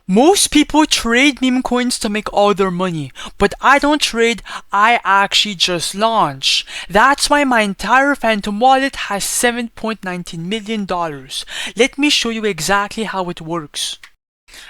Most people trade meme coins to make all their money, but I don't trade, I actually just launch. That's why my entire Phantom wallet has $7.19 million. Let me show you exactly how it works.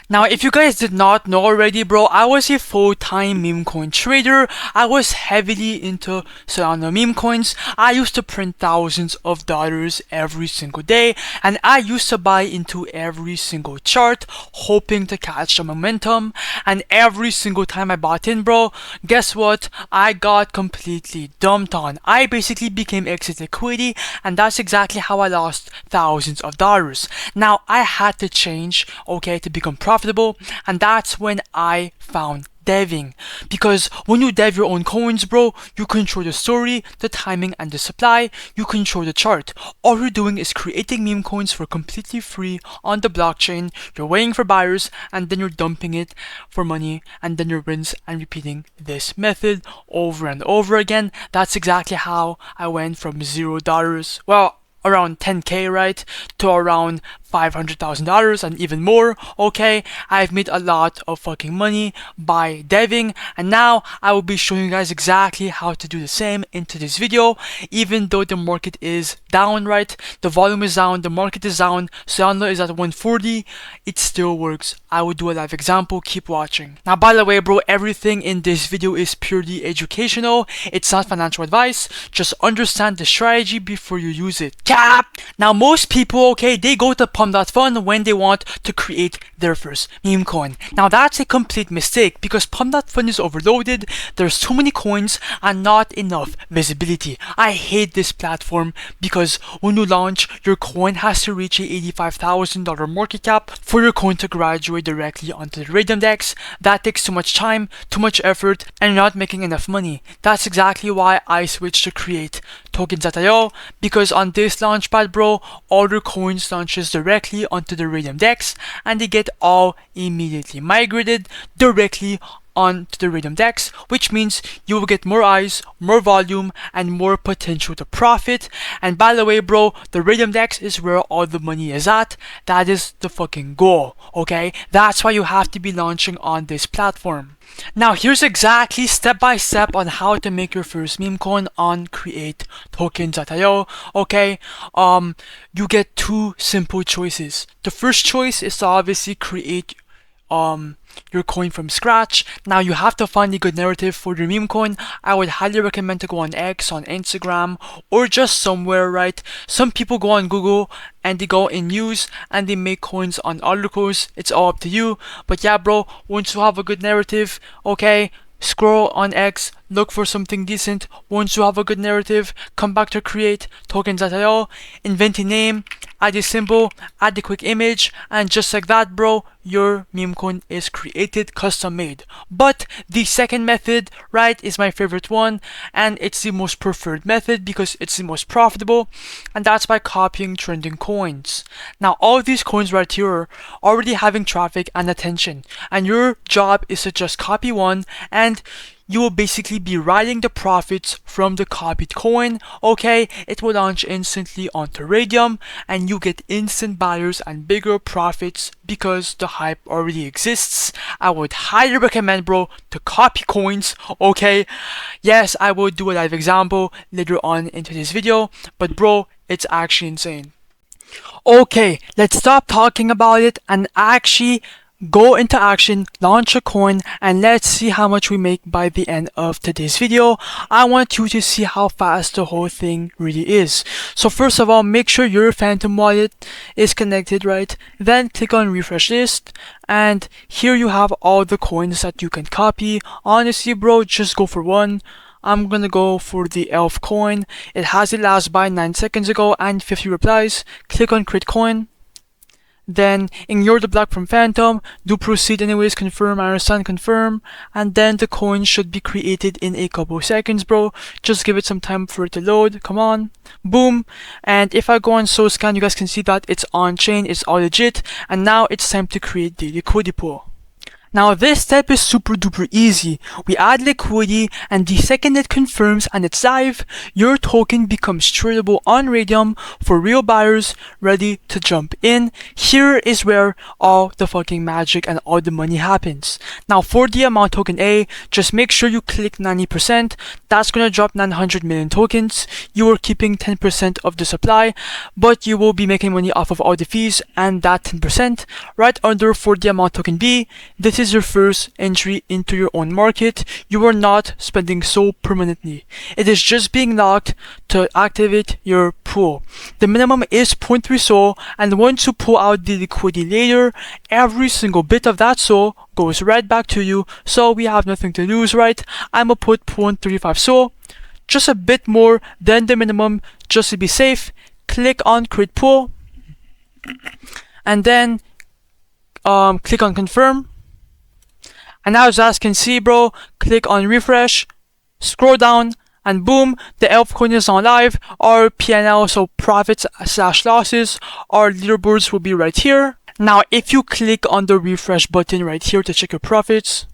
Now, if you guys did not know already, bro, I was a full-time meme coin trader. I was heavily into Solana meme coins. I used to print thousands of dollars every single day, and I used to buy into every single chart, hoping to catch the momentum. And every single time I bought in, bro, guess what? I got completely dumped on. I basically became exit liquidity, and that's exactly how I lost thousands of dollars. Now, I had to change, okay, to become profitable, and that's when I found deving. Because when you dev your own coins, bro, you control the story, the timing, and the supply. You control the chart. All you're doing is creating meme coins for completely free on the blockchain. You're waiting for buyers, and then you're dumping it for money, and then you're rinse and repeating this method over and over again. That's exactly how I went from $0, well, around 10k, right, to around $500,000 and even more. Okay, I've made a lot of fucking money by deving, and now I will be showing you guys exactly how to do the same into this video. Even though the market is down, right, the volume is down, the market is down, Solana is at 140, it still works. I will do a live example. Keep watching. Now, by the way, bro, everything in this video is purely educational. It's not financial advice. Just understand the strategy before you use it. Cap! Now, most people, okay, they go to Pump.Fun when they want to create their first meme coin. Now, that's a complete mistake because Pump.Fun is overloaded. There's too many coins and not enough visibility. I hate this platform because when you launch, your coin has to reach a $85,000 market cap for your coin to graduate directly onto the Raydium DEX. That takes too much time, too much effort, and you're not making enough money. That's exactly why I switched to create tokens.io, because on this launchpad, bro, all your coins launches directly onto the Raydium DEX, and they get all immediately migrated directly onto the Raydium DEX, which means you will get more eyes, more volume, and more potential to profit. And by the way, bro, the Raydium DEX is where all the money is at. That is the fucking goal, okay? That's why you have to be launching on this platform. Now, here's exactly step by step on how to make your first meme coin on create tokens.io. Okay, you get two simple choices. The first choice is to obviously create your coin from scratch. Now, you have to find a good narrative for your meme coin. I would highly recommend to go on X, on Instagram, or just somewhere, right? Some people go on Google and they go in news and they make coins on articles. It's all up to you. But yeah, bro, once you have a good narrative, okay, scroll on X, look for something decent. Once you have a good narrative, come back to create tokens.io, invent a name, add a symbol, add a quick image, and just like that, bro, your meme coin is created, custom made. But the second method, right, is my favorite one, and it's the most preferred method because it's the most profitable, and that's by copying trending coins. Now, all of these coins right here are already having traffic and attention, and your job is to just copy one, and you will basically be riding the profits from the copied coin. Okay, it will launch instantly onto Raydium, and you get instant buyers and bigger profits because the hype already exists. I would highly recommend, bro, to copy coins. Okay, yes, I will do a live example later on into this video, but bro, it's actually insane. Okay, let's stop talking about it and actually go into action, launch a coin, and let's see how much we make by the end of today's video. I want you to see how fast the whole thing really is. So first of all, make sure your Phantom wallet is connected, right? Then click on refresh list, and here you have all the coins that you can copy. Honestly, bro, just go for one. I'm gonna go for the elf coin. It has a last buy 9 seconds ago and 50 replies. Click on create coin. Then ignore the block from Phantom, do proceed anyways, confirm, I understand, confirm, and then the coin should be created in a couple seconds, bro. Just give it some time for it to load. Come on, boom. And if I go on SoScan, you guys can see that it's on chain, it's all legit, and now it's time to create the liquidity pool. Now this step is super duper easy. We add liquidity, and the second it confirms and it's live, your token becomes tradable on Raydium for real buyers ready to jump in. Here is where all the fucking magic and all the money happens. Now for the amount token A, just make sure you click 90%. That's gonna drop 900 million tokens. You are keeping 10% of the supply, but you will be making money off of all the fees and that 10%. Right under for the amount token B, this is your first entry into your own market. You are not spending SOL permanently. It is just being locked to activate your pool. The minimum is 0.3 SOL, and once you pull out the liquidity later, every single bit of that SOL goes right back to you, so we have nothing to lose, right? I'm gonna put 0.35 SOL, just a bit more than the minimum just to be safe. Click on create pool, and then click on confirm. And now as you guys can see, bro, click on refresh, scroll down, and boom, the elf coin is on live. Our PNL, so profits slash losses, our leaderboards will be right here. Now if you click on the refresh button right here to check your profits,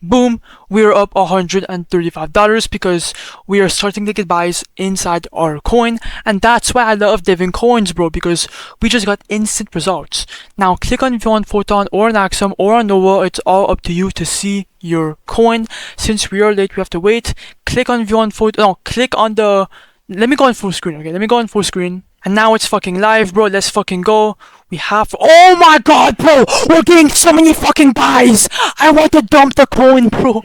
boom, we're up $135 because we are starting to get buys inside our coin. And that's why I love diving coins, bro, because we just got instant results. Now click on view on Photon or an Axum or on Nova. It's all up to you to see your coin. Since we are late, we have to wait. Click on view on Photon. No, click on the, let me go on full screen. Okay, let me go on full screen. And now it's fucking live, bro. Let's fucking go. We have, oh my god, bro, we're getting so many fucking buys. I want to dump the coin, bro.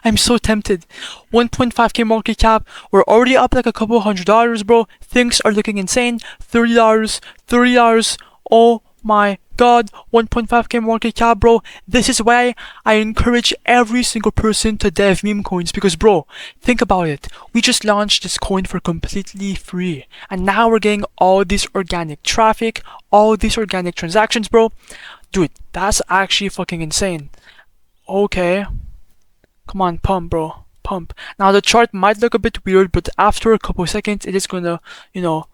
I'm so tempted. 1.5k market cap. We're already up like a couple $100, bro. Things are looking insane. $30. Oh my god, 1.5k market cap, bro. This is why I encourage every single person to dev meme coins, because bro, think about it. We just launched this coin for completely free, and now we're getting all this organic traffic, all these organic transactions, bro. Dude, that's actually fucking insane. Okay, come on, pump, bro, pump. Now the chart might look a bit weird, but after a couple seconds it is gonna, you know,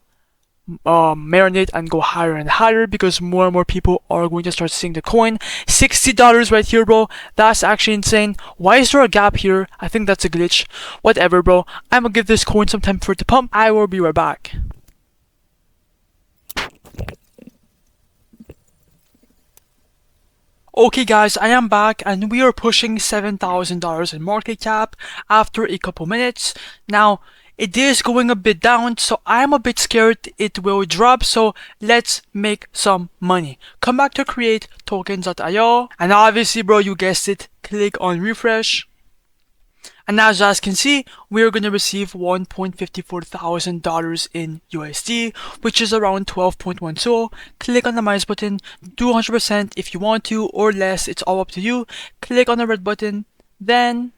marinate and go higher and higher, because more and more people are going to start seeing the coin. $60 right here, bro. That's actually insane. Why is there a gap here? I think that's a glitch. Whatever, bro. I'm gonna give this coin some time for it to pump. I will be right back. Okay guys, I am back and we are pushing $7,000 in market cap after a couple minutes. Now it is going a bit down, so I'm a bit scared it will drop, so let's make some money. Come back to create tokens.io, and obviously, bro, you guessed it, click on refresh. And as you guys can see, we're gonna receive $1.54,000 in USD, which is around 12.1 SOL. Click on the minus button, do 100% if you want to, or less, it's all up to you. Click on the red button, then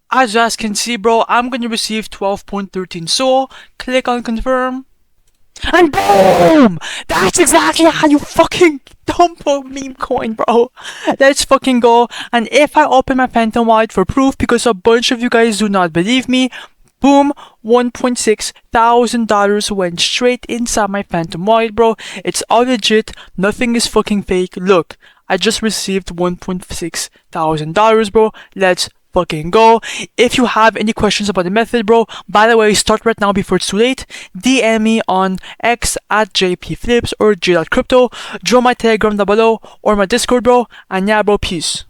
as you guys can see, bro, I'm gonna receive 12.13 SOL. Click on confirm, and boom! That's exactly how you fucking dump a meme coin, bro. Let's fucking go. And if I open my Phantom wallet for proof, because a bunch of you guys do not believe me, boom, $1,600 went straight inside my Phantom wallet, bro. It's all legit. Nothing is fucking fake. Look, I just received $1,600, bro. Let's fucking go. If you have any questions about the method, bro, by the way, start right now before it's too late. DM me on X at JPFlips or J.Crypto. Join my Telegram down below or my Discord, bro. And yeah, bro, peace.